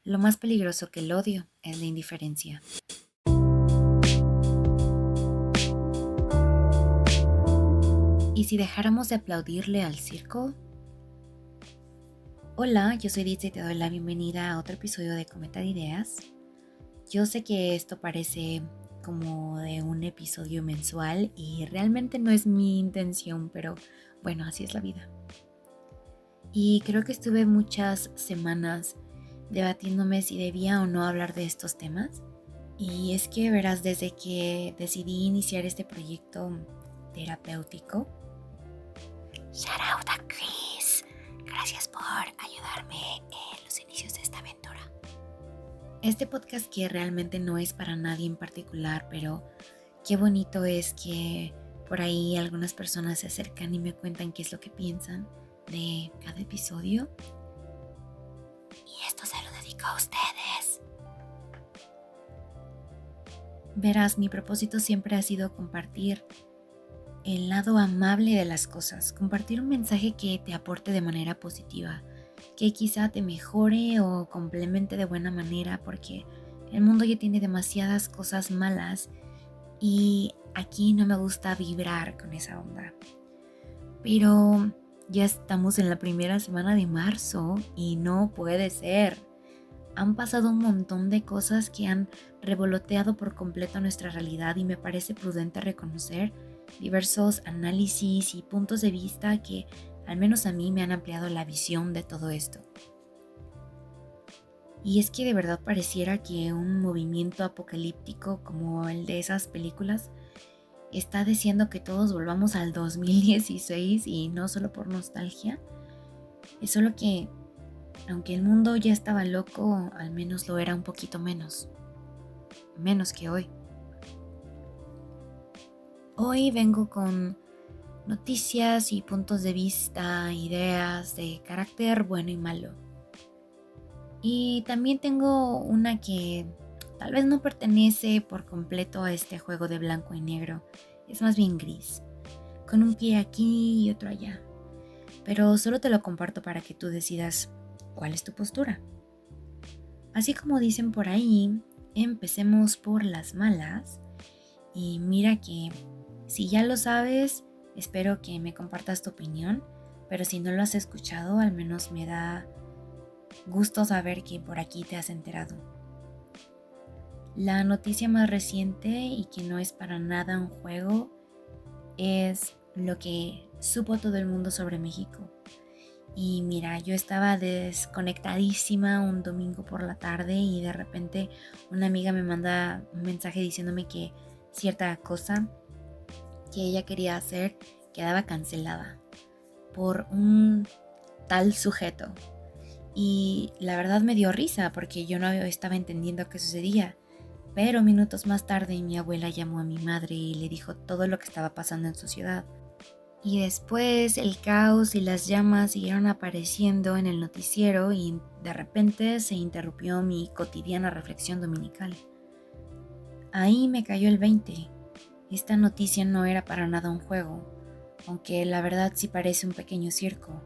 Lo más peligroso que el odio es la indiferencia. ¿Y si dejáramos de aplaudirle al circo? Hola, yo soy Dietz y te doy la bienvenida a otro episodio de Cometa de Ideas. Yo sé que esto parece como de un episodio mensual y realmente no es mi intención, pero bueno, así es la vida. Y creo que estuve muchas semanas debatiéndome si debía o no hablar de estos temas. Y es que verás, desde que decidí iniciar este proyecto terapéutico, shout out a Chris, gracias por ayudarme en los inicios de esta aventura. Este podcast que realmente no es para nadie en particular, pero qué bonito es que por ahí algunas personas se acercan y me cuentan qué es lo que piensan de cada episodio. Y esto se lo dedico a ustedes. Verás, mi propósito siempre ha sido compartir el lado amable de las cosas, compartir un mensaje que te aporte de manera positiva, que quizá te mejore o complemente de buena manera, porque el mundo ya tiene demasiadas cosas malas y aquí no me gusta vibrar con esa onda. Pero ya estamos en la primera semana de marzo y no puede ser. Han pasado un montón de cosas que han revoloteado por completo nuestra realidad y me parece prudente reconocer diversos análisis y puntos de vista que al menos a mí me han ampliado la visión de todo esto. Y es que de verdad pareciera que un movimiento apocalíptico como el de esas películas está diciendo que todos volvamos al 2016 y no solo por nostalgia, es solo que aunque el mundo ya estaba loco, al menos lo era un poquito menos que hoy. Hoy vengo con noticias y puntos de vista, ideas de carácter bueno y malo. Y también tengo una que tal vez no pertenece por completo a este juego de blanco y negro, es más bien gris, con un pie aquí y otro allá. Pero solo te lo comparto para que tú decidas cuál es tu postura. Así como dicen por ahí, empecemos por las malas. Y mira que si ya lo sabes, espero que me compartas tu opinión, pero si no lo has escuchado, al menos me da gusto saber que por aquí te has enterado. La noticia más reciente y que no es para nada un juego es lo que supo todo el mundo sobre México. Y mira, yo estaba desconectadísima un domingo por la tarde y de repente una amiga me manda un mensaje diciéndome que cierta cosa que ella quería hacer quedaba cancelada por un tal sujeto. Y la verdad me dio risa porque yo no estaba entendiendo qué sucedía. Pero minutos más tarde mi abuela llamó a mi madre y le dijo todo lo que estaba pasando en su ciudad. Y después el caos y las llamas siguieron apareciendo en el noticiero y de repente se interrumpió mi cotidiana reflexión dominical. Ahí me cayó el 20. Esta noticia no era para nada un juego, aunque la verdad sí parece un pequeño circo.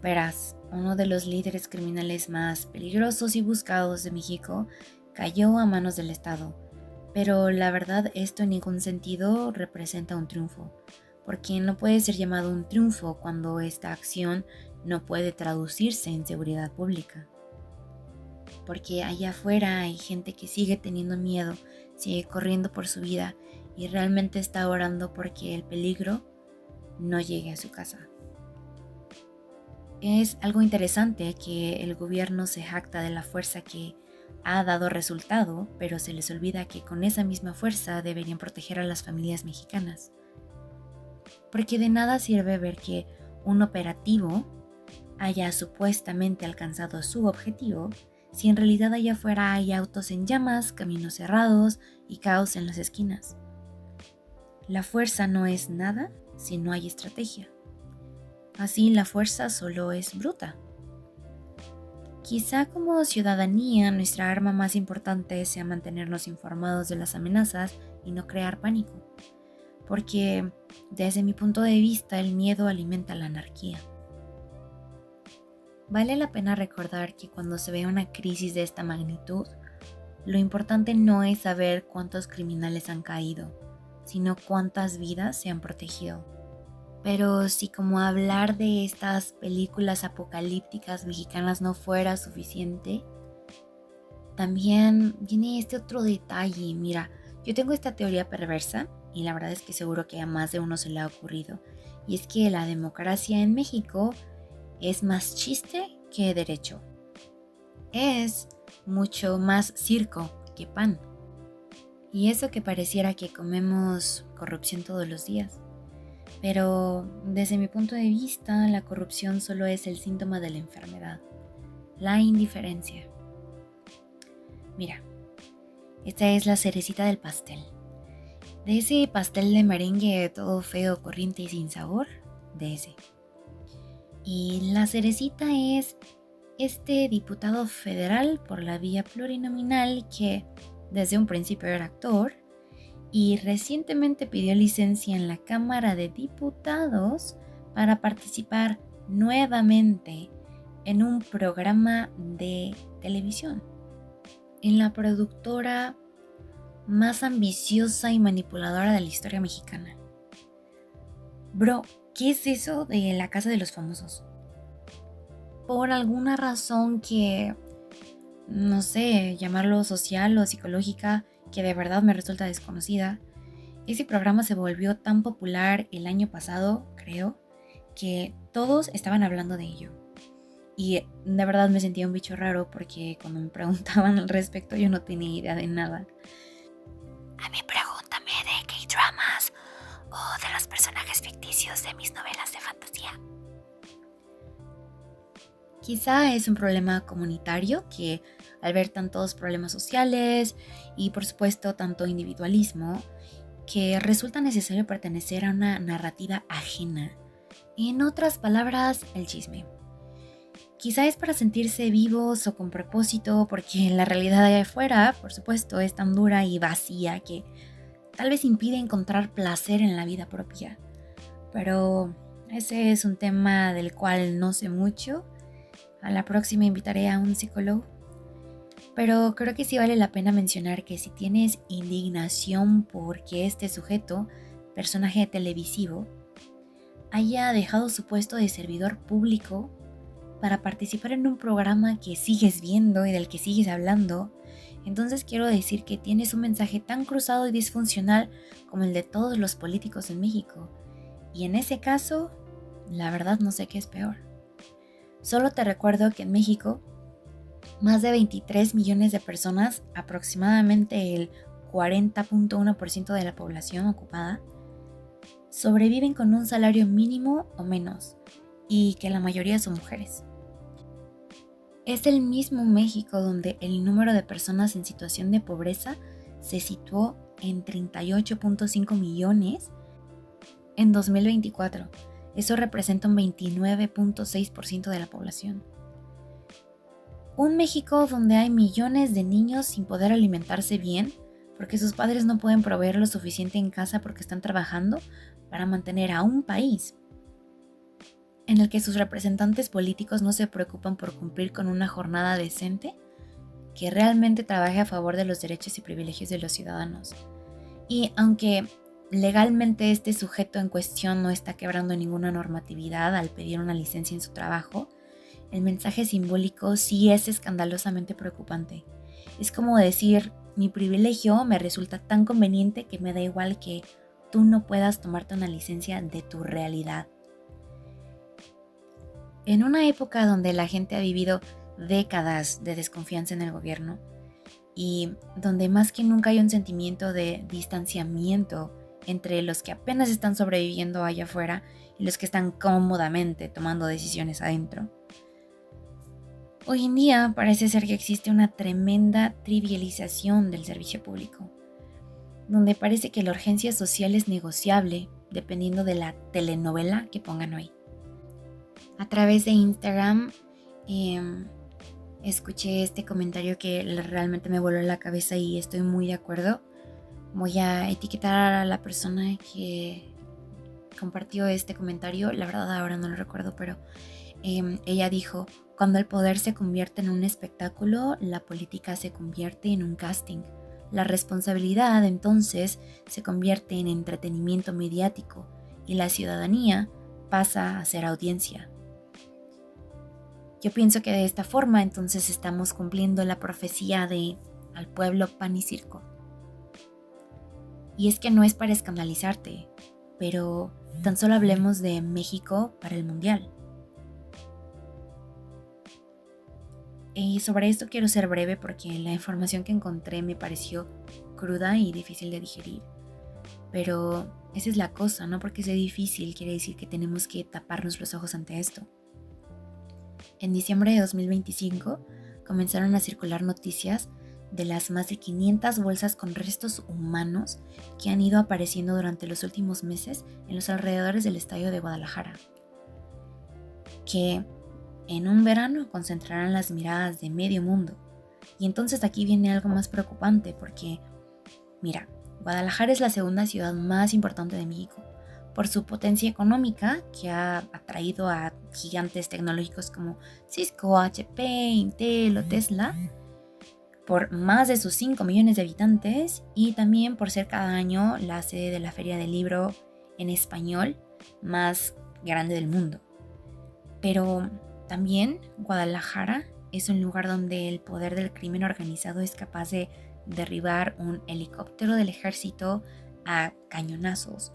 Verás, uno de los líderes criminales más peligrosos y buscados de México cayó a manos del Estado. Pero la verdad esto en ningún sentido representa un triunfo, porque no puede ser llamado un triunfo cuando esta acción no puede traducirse en seguridad pública. Porque allá afuera hay gente que sigue teniendo miedo, sigue corriendo por su vida y realmente está orando porque el peligro no llegue a su casa. Es algo interesante que el gobierno se jacta de la fuerza que ha dado resultado, pero se les olvida que con esa misma fuerza deberían proteger a las familias mexicanas. Porque de nada sirve ver que un operativo haya supuestamente alcanzado su objetivo si en realidad allá afuera hay autos en llamas, caminos cerrados y caos en las esquinas. La fuerza no es nada si no hay estrategia. Así la fuerza solo es bruta. Quizá como ciudadanía nuestra arma más importante sea mantenernos informados de las amenazas y no crear pánico, porque desde mi punto de vista el miedo alimenta la anarquía. Vale la pena recordar que cuando se ve una crisis de esta magnitud, lo importante no es saber cuántos criminales han caído, sino cuántas vidas se han protegido. Pero si como hablar de estas películas apocalípticas mexicanas no fuera suficiente, también viene este otro detalle. Mira, yo tengo esta teoría perversa y la verdad es que seguro que a más de uno se le ha ocurrido. Y es que la democracia en México es más chiste que derecho. Es mucho más circo que pan. Y eso que pareciera que comemos corrupción todos los días. Pero desde mi punto de vista, la corrupción solo es el síntoma de la enfermedad, la indiferencia. Mira, esta es la cerecita del pastel. De ese pastel de merengue todo feo, corriente y sin sabor, de ese. Y la cerecita es este diputado federal por la vía plurinominal que desde un principio era actor y recientemente pidió licencia en la Cámara de Diputados para participar nuevamente en un programa de televisión, en la productora más ambiciosa y manipuladora de la historia mexicana. Bro, ¿qué es eso de la Casa de los Famosos? Por alguna razón que, no sé, llamarlo social o psicológica, que de verdad me resulta desconocida, ese programa se volvió tan popular el año pasado, creo, que todos estaban hablando de ello. Y de verdad me sentía un bicho raro porque cuando me preguntaban al respecto yo no tenía idea de nada. A mí pregúntame de K-dramas o de los personajes ficticios de mis novelas de fantasía. Quizá es un problema comunitario que al ver tantos problemas sociales y por supuesto tanto individualismo, que resulta necesario pertenecer a una narrativa ajena. En otras palabras, el chisme. Quizá es para sentirse vivos o con propósito, porque la realidad de allá afuera, por supuesto, es tan dura y vacía que tal vez impide encontrar placer en la vida propia. Pero ese es un tema del cual no sé mucho. A la próxima invitaré a un psicólogo. Pero creo que sí vale la pena mencionar que si tienes indignación porque este sujeto, personaje televisivo, haya dejado su puesto de servidor público para participar en un programa que sigues viendo y del que sigues hablando, entonces quiero decir que tienes un mensaje tan cruzado y disfuncional como el de todos los políticos en México. Y en ese caso, la verdad no sé qué es peor. Solo te recuerdo que en México, más de 23 millones de personas, aproximadamente el 40.1% de la población ocupada, sobreviven con un salario mínimo o menos, y que la mayoría son mujeres. Es el mismo México donde el número de personas en situación de pobreza se situó en 38.5 millones en 2024. Eso representa un 29.6% de la población. Un México donde hay millones de niños sin poder alimentarse bien porque sus padres no pueden proveer lo suficiente en casa porque están trabajando para mantener a un país, en el que sus representantes políticos no se preocupan por cumplir con una jornada decente que realmente trabaje a favor de los derechos y privilegios de los ciudadanos. Y aunque legalmente este sujeto en cuestión no está quebrando ninguna normatividad al pedir una licencia en su trabajo, el mensaje simbólico sí es escandalosamente preocupante. Es como decir, mi privilegio me resulta tan conveniente que me da igual que tú no puedas tomarte una licencia de tu realidad. En una época donde la gente ha vivido décadas de desconfianza en el gobierno y donde más que nunca hay un sentimiento de distanciamiento entre los que apenas están sobreviviendo allá afuera y los que están cómodamente tomando decisiones adentro, hoy en día parece ser que existe una tremenda trivialización del servicio público, donde parece que la urgencia social es negociable dependiendo de la telenovela que pongan hoy. A través de Instagram escuché este comentario que realmente me voló la cabeza y estoy muy de acuerdo. Voy a etiquetar a la persona que compartió este comentario. La verdad ahora no lo recuerdo, pero ella dijo: Cuando el poder se convierte en un espectáculo, la política se convierte en un casting. La responsabilidad entonces se convierte en entretenimiento mediático y la ciudadanía pasa a ser audiencia. Yo pienso que de esta forma entonces estamos cumpliendo la profecía de al pueblo pan y circo. Y es que no es para escandalizarte, pero tan solo hablemos de México para el Mundial. Y sobre esto quiero ser breve porque la información que encontré me pareció cruda y difícil de digerir. Pero esa es la cosa, no porque sea difícil quiere decir que tenemos que taparnos los ojos ante esto. En diciembre de 2025 comenzaron a circular noticias de las más de 500 bolsas con restos humanos que han ido apareciendo durante los últimos meses en los alrededores del estadio de Guadalajara, que en un verano concentrarán las miradas de medio mundo. Y entonces aquí viene algo más preocupante porque, mira, Guadalajara es la segunda ciudad más importante de México por su potencia económica que ha atraído a gigantes tecnológicos como Cisco, HP, Intel o Tesla, por más de sus 5 millones de habitantes y también por ser cada año la sede de la feria del libro en español más grande del mundo. Pero también Guadalajara es un lugar donde el poder del crimen organizado es capaz de derribar un helicóptero del ejército a cañonazos.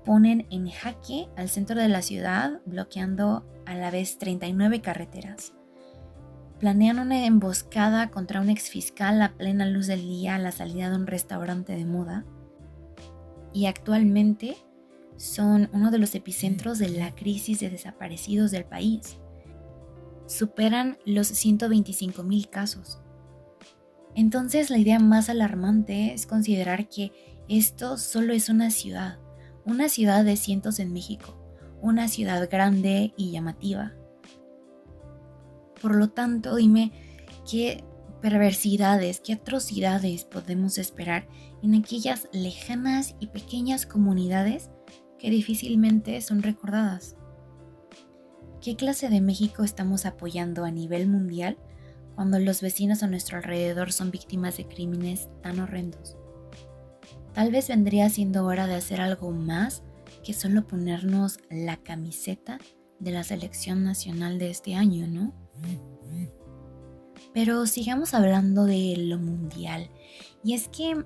Ponen en jaque al centro de la ciudad, bloqueando a la vez 39 carreteras. Planean una emboscada contra un exfiscal a plena luz del día a la salida de un restaurante de moda. Y actualmente son uno de los epicentros de la crisis de desaparecidos del país. Superan los 125,000 casos. Entonces la idea más alarmante es considerar que esto solo es una ciudad de cientos en México, una ciudad grande y llamativa. Por lo tanto, dime qué perversidades, qué atrocidades podemos esperar en aquellas lejanas y pequeñas comunidades que difícilmente son recordadas. ¿Qué clase de México estamos apoyando a nivel mundial cuando los vecinos a nuestro alrededor son víctimas de crímenes tan horrendos? Tal vez vendría siendo hora de hacer algo más que solo ponernos la camiseta de la selección nacional de este año, ¿no? Pero sigamos hablando de lo mundial. Y es que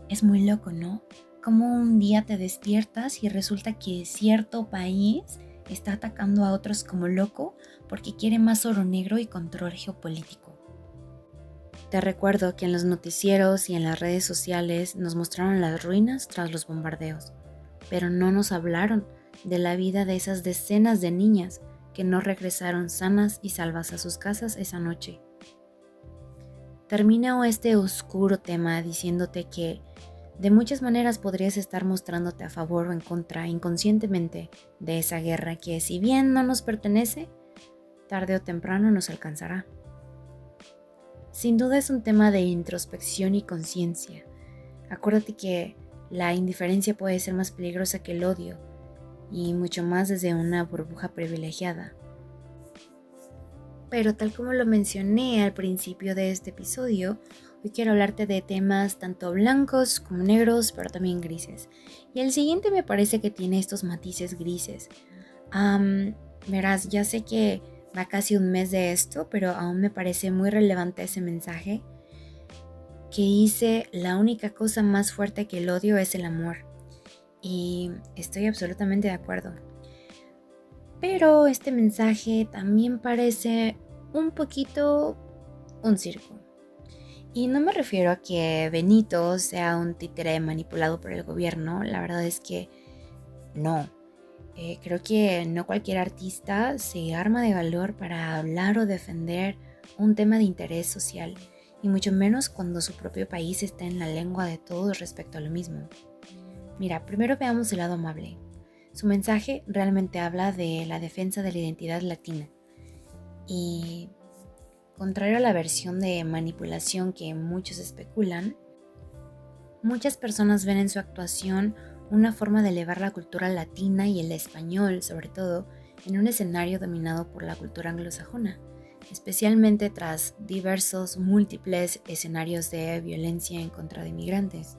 es muy loco, ¿no? Como un día te despiertas y resulta que cierto país está atacando a otros como loco porque quiere más oro negro y control geopolítico. Te recuerdo que en los noticieros y en las redes sociales nos mostraron las ruinas tras los bombardeos, pero no nos hablaron de la vida de esas decenas de niñas que no regresaron sanas y salvas a sus casas esa noche. Termino este oscuro tema diciéndote que de muchas maneras podrías estar mostrándote a favor o en contra inconscientemente de esa guerra que, si bien no nos pertenece, tarde o temprano nos alcanzará. Sin duda es un tema de introspección y conciencia. Acuérdate que la indiferencia puede ser más peligrosa que el odio, y mucho más desde una burbuja privilegiada. Pero tal como lo mencioné al principio de este episodio, hoy quiero hablarte de temas tanto blancos como negros, pero también grises. Y el siguiente me parece que tiene estos matices grises. Verás, ya sé que va casi un mes de esto, pero aún me parece muy relevante ese mensaje que dice: la única cosa más fuerte que el odio es el amor. Y estoy absolutamente de acuerdo. Pero este mensaje también parece un poquito un circo. Y no me refiero a que Benito sea un títere manipulado por el gobierno, la verdad es que no. Creo que no cualquier artista se arma de valor para hablar o defender un tema de interés social, y mucho menos cuando su propio país está en la lengua de todos respecto a lo mismo. Mira, primero veamos el lado amable. Su mensaje realmente habla de la defensa de la identidad latina. Y contrario a la versión de manipulación que muchos especulan, muchas personas ven en su actuación una forma de elevar la cultura latina y el español, sobre todo, en un escenario dominado por la cultura anglosajona, especialmente tras diversos múltiples escenarios de violencia en contra de migrantes.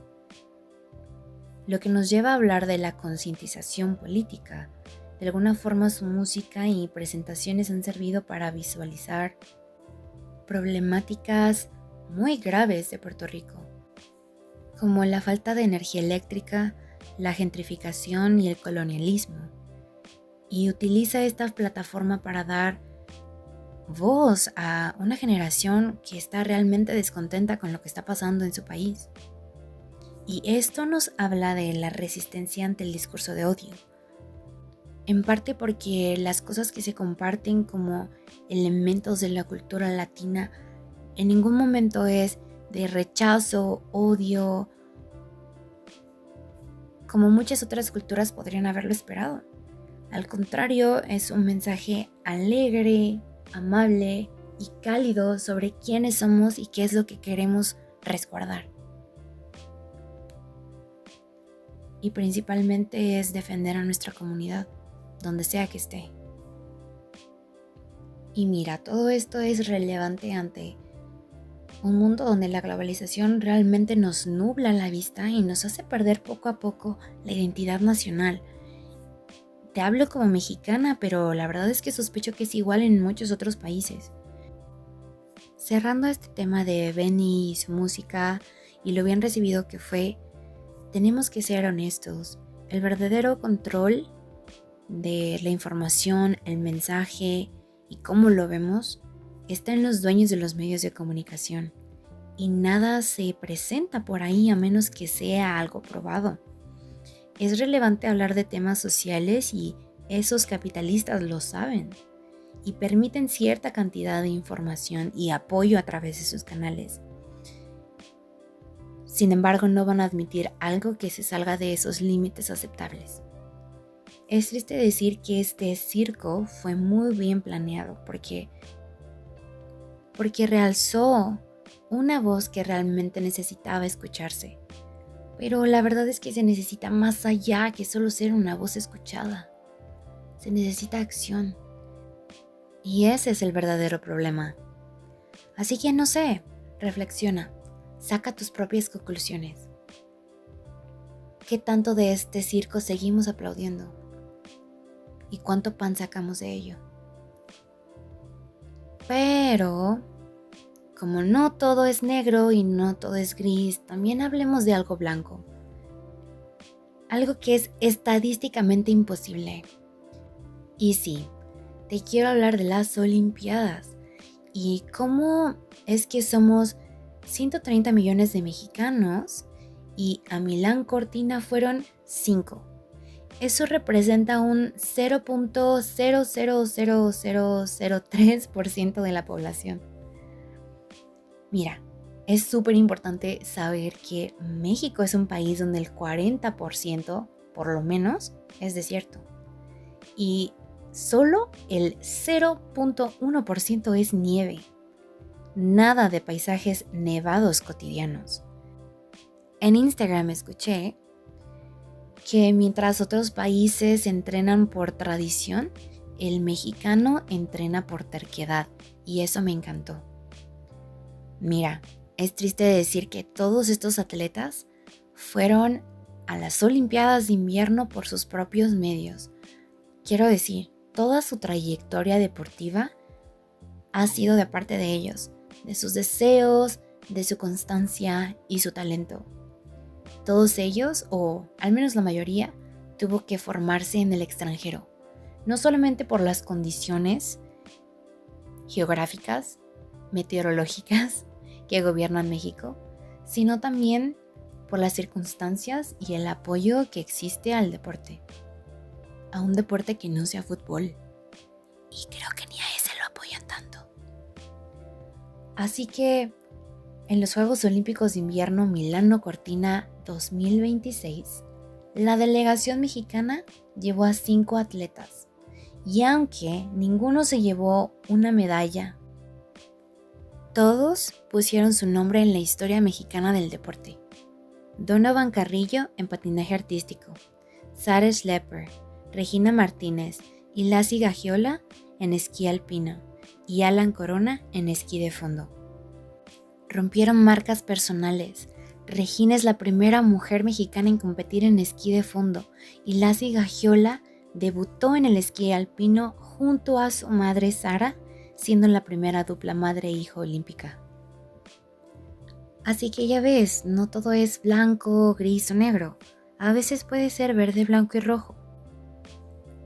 Lo que nos lleva a hablar de la concientización política. De alguna forma su música y presentaciones han servido para visualizar problemáticas muy graves de Puerto Rico, como la falta de energía eléctrica, la gentrificación y el colonialismo, y utiliza esta plataforma para dar voz a una generación que está realmente descontenta con lo que está pasando en su país. Y esto nos habla de la resistencia ante el discurso de odio, en parte porque las cosas que se comparten como elementos de la cultura latina en ningún momento es de rechazo, odio, como muchas otras culturas podrían haberlo esperado. Al contrario, es un mensaje alegre, amable y cálido sobre quiénes somos y qué es lo que queremos resguardar. Y principalmente es defender a nuestra comunidad, donde sea que esté. Y mira, todo esto es relevante ante un mundo donde la globalización realmente nos nubla la vista y nos hace perder poco a poco la identidad nacional. Te hablo como mexicana, pero la verdad es que sospecho que es igual en muchos otros países. Cerrando este tema de Benny y su música y lo bien recibido que fue, tenemos que ser honestos. El verdadero control de la información, el mensaje y cómo lo vemos está en los dueños de los medios de comunicación. Y nada se presenta por ahí a menos que sea algo probado. Es relevante hablar de temas sociales y esos capitalistas lo saben y permiten cierta cantidad de información y apoyo a través de sus canales. Sin embargo, no van a admitir algo que se salga de esos límites aceptables. Es triste decir que este circo fue muy bien planeado porque realzó una voz que realmente necesitaba escucharse. Pero la verdad es que se necesita más allá que solo ser una voz escuchada. Se necesita acción. Y ese es el verdadero problema. Así que no sé, reflexiona, saca tus propias conclusiones. ¿Qué tanto de este circo seguimos aplaudiendo? ¿Y cuánto pan sacamos de ello? Pero, como no todo es negro y no todo es gris, también hablemos de algo blanco. Algo que es estadísticamente imposible. Y sí, te quiero hablar de las Olimpiadas y cómo es que somos 130 millones de mexicanos y a Milán Cortina fueron 5. Eso representa un 0.000003% de la población. Mira, es súper importante saber que México es un país donde el 40%, por lo menos, es desierto. Y solo el 0.1% es nieve. Nada de paisajes nevados cotidianos. En Instagram escuché que mientras otros países entrenan por tradición, el mexicano entrena por terquedad, y eso me encantó. Mira, es triste decir que todos estos atletas fueron a las Olimpiadas de invierno por sus propios medios. Quiero decir, toda su trayectoria deportiva ha sido de parte de ellos, de sus deseos, de su constancia y su talento. Todos ellos, o al menos la mayoría, tuvo que formarse en el extranjero, no solamente por las condiciones geográficas, meteorológicas que gobiernan México, sino también por las circunstancias y el apoyo que existe al deporte. A un deporte que no sea fútbol. Y creo que ni a ese lo apoyan tanto. Así que en los Juegos Olímpicos de Invierno Milano Cortina 2026, la delegación mexicana llevó a 5 atletas. Y aunque ninguno se llevó una medalla, todos pusieron su nombre en la historia mexicana del deporte. Donovan Carrillo en patinaje artístico, Sarah Schlepper, Regina Martínez y Lassi Gagiola en esquí alpino y Alan Corona en esquí de fondo. Rompieron marcas personales. Regina es la primera mujer mexicana en competir en esquí de fondo y Lassi Gagiola debutó en el esquí alpino junto a su madre Sara, siendo la primera dupla madre-hijo olímpica. Así que ya ves, no todo es blanco, gris o negro. A veces puede ser verde, blanco y rojo.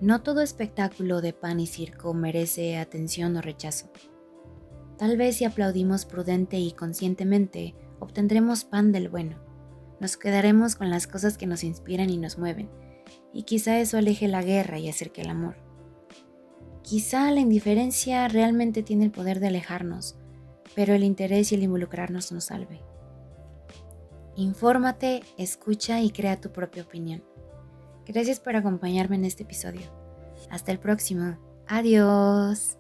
No todo espectáculo de pan y circo merece atención o rechazo. Tal vez si aplaudimos prudente y conscientemente, obtendremos pan del bueno. Nos quedaremos con las cosas que nos inspiran y nos mueven, y quizá eso aleje la guerra y acerque el amor. Quizá la indiferencia realmente tiene el poder de alejarnos, pero el interés y el involucrarnos nos salve. Infórmate, escucha y crea tu propia opinión. Gracias por acompañarme en este episodio. Hasta el próximo. Adiós.